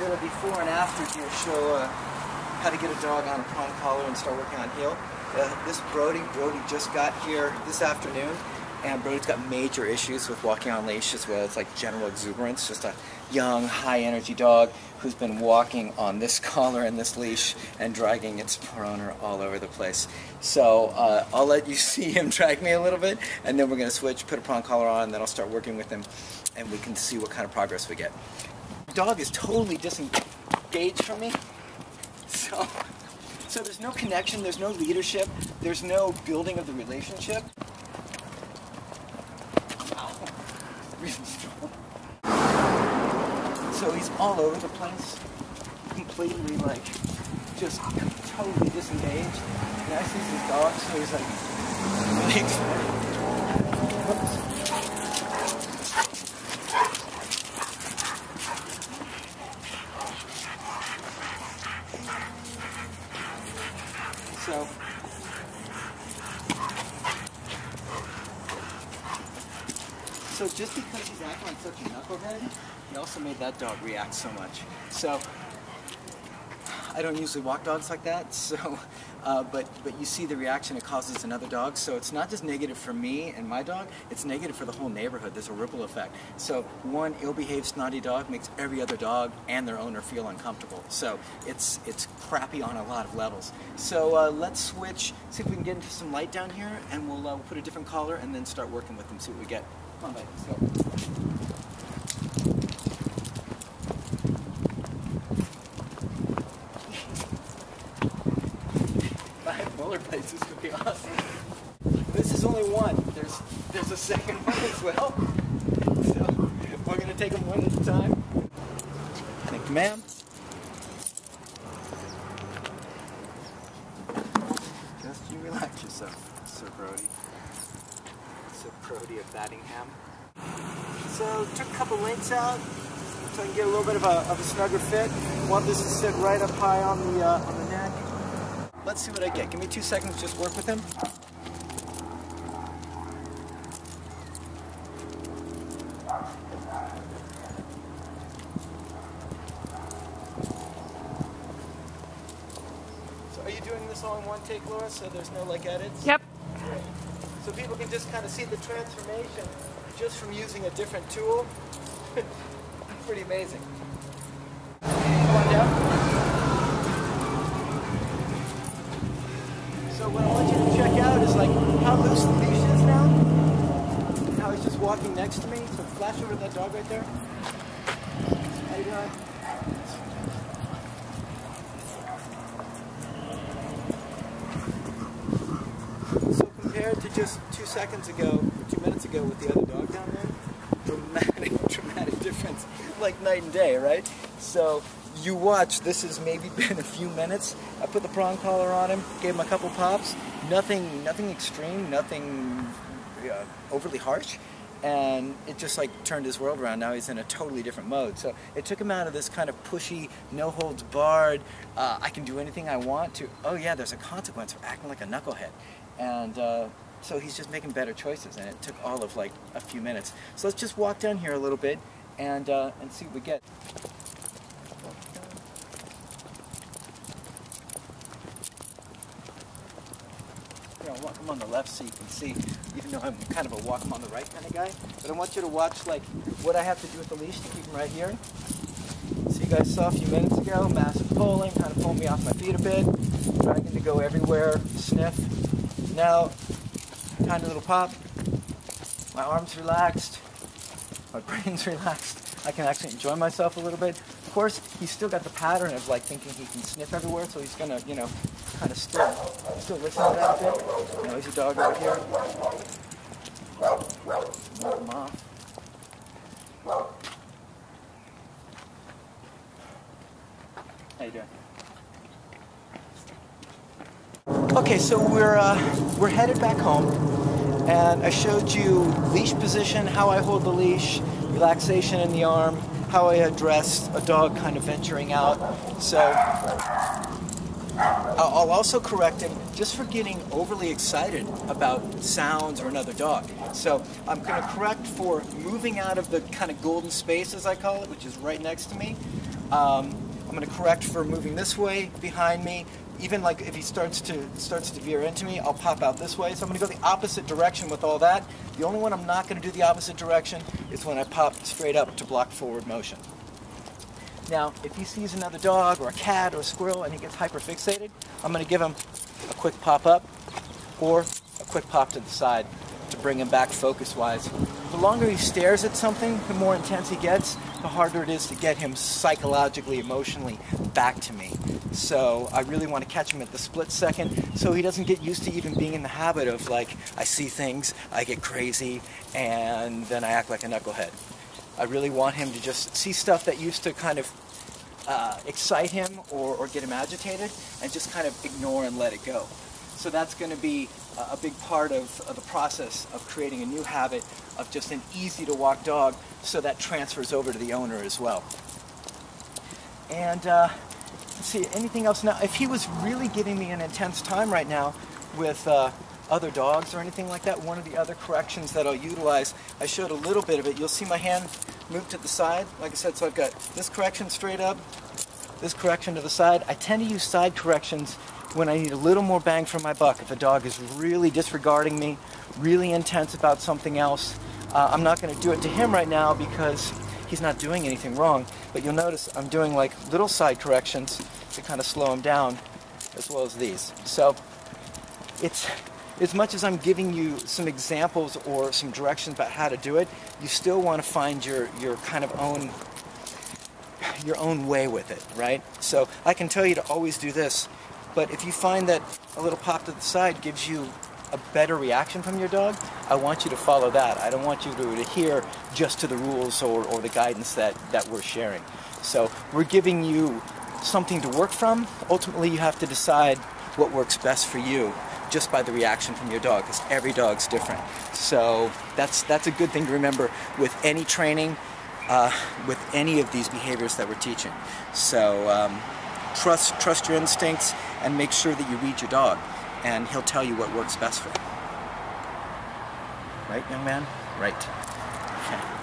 little before and after here show how to get a dog on a prong collar and start working on heel. This Brody just got here this afternoon, and Brody's got major issues with walking on leash as well as like general exuberance. Just a young, high-energy dog who's been walking on this collar and this leash and dragging its poor owner all over the place. So I'll let you see him drag me a little bit, and then we're going to switch, put a prong collar on, and then I'll start working with him, and we can see what kind of progress we get. The dog is totally disengaged from me, so there's no connection, there's no leadership, there's no building of the relationship. So he's all over the place, completely like, just totally disengaged. And I see his dog, so he's like, So just because he's acting like such a knucklehead, he also made that dog react so much. So I don't usually walk dogs like that, so but you see the reaction it causes in other dogs. So it's not just negative for me and my dog, it's negative for the whole neighborhood. There's a ripple effect. So one ill-behaved, snotty dog makes every other dog and their owner feel uncomfortable. So it's crappy on a lot of levels. So let's switch, see if we can get into some light down here, and we'll put a different collar and then start working with them, see what we get. Come on, buddy, let's go. This is going to be awesome. This is only one. There's a second one as well. So we're going to take them one at a time. Thank you, ma'am. Just you relax yourself, Sir Brody. Sir Brody of Battingham. So took a couple links out so I can get a little bit of a snugger fit. Want this to sit right up high on the neck. Let's see what I get. Give me 2 seconds, just work with him. So are you doing this all in one take, Laura, so there's no like edits? Yep. Great. So people can just kind of see the transformation just from using a different tool. Pretty amazing. Come on down. So what I want you to check out is like how loose the leash is now. And how he's just walking next to me. So flash over to that dog right there. How you doing? So compared to just 2 seconds ago, 2 minutes ago with the other dog down there, dramatic difference. Like night and day, right? So you watch, this has maybe been a few minutes. I put the prong collar on him, gave him a couple pops, nothing extreme, nothing overly harsh, and it just like turned his world around. Now he's in a totally different mode. So it took him out of this kind of pushy, no holds barred, I can do anything I want to, oh yeah, there's a consequence for acting like a knucklehead. And so he's just making better choices, and it took all of like a few minutes. So let's just walk down here a little bit and see what we get. Walk him on the left so you can see, even though I'm kind of a walk him on the right kind of guy. But I want you to watch like what I have to do with the leash to keep him right here. So you guys saw a few minutes ago, massive pulling, kind of pulling me off my feet a bit, dragging to go everywhere, sniff. Now, tiny little pop. My arm's relaxed, my brain's relaxed. I can actually enjoy myself a little bit. Of course, he's still got the pattern of like thinking he can sniff everywhere, so he's gonna, you know, kind of still listen to that a bit. Noisy dog over here. Move him off. How you doing? Okay, so we're headed back home, and I showed you leash position, how I hold the leash, relaxation in the arm, how I address a dog kind of venturing out. So I'll also correct him just for getting overly excited about sounds or another dog. So I'm going to correct for moving out of the kind of golden space, as I call it, which is right next to me. I'm going to correct for moving this way behind me. Even like if he starts to veer into me, I'll pop out this way. So I'm going to go the opposite direction with all that. The only one I'm not going to do the opposite direction is when I pop straight up to block forward motion. Now, if he sees another dog or a cat or a squirrel and he gets hyperfixated, I'm going to give him a quick pop up or a quick pop to the side to bring him back focus-wise. The longer he stares at something, the more intense he gets, the harder it is to get him psychologically, emotionally back to me. So I really want to catch him at the split second so he doesn't get used to even being in the habit of, like, I see things, I get crazy, and then I act like a knucklehead. I really want him to just see stuff that used to kind of excite him or get him agitated and just kind of ignore and let it go. So that's going to be a big part of the process of creating a new habit of just an easy to walk dog, so that transfers over to the owner as well. And let's see, anything else now? If he was really giving me an intense time right now with other dogs or anything like that, one of the other corrections that I'll utilize, I showed a little bit of it. You'll see my hand move to the side, like I said, so I've got this correction straight up, this correction to the side. I tend to use side corrections when I need a little more bang for my buck. If a dog is really disregarding me, really intense about something else, I'm not going to do it to him right now because he's not doing anything wrong. But you'll notice I'm doing like little side corrections to kind of slow him down, as well as these. So it's, as much as I'm giving you some examples or some directions about how to do it, you still want to find your kind of your own way with it, right? So I can tell you to always do this, but if you find that a little pop to the side gives you a better reaction from your dog, I want you to follow that. I don't want you to adhere just to the rules or the guidance that we're sharing. So we're giving you something to work from. Ultimately, you have to decide what works best for you just by the reaction from your dog, because every dog's different. So that's a good thing to remember with any training, with any of these behaviors that we're teaching. So trust your instincts and make sure that you read your dog, and he'll tell you what works best for him. Right, young man? Right. Okay.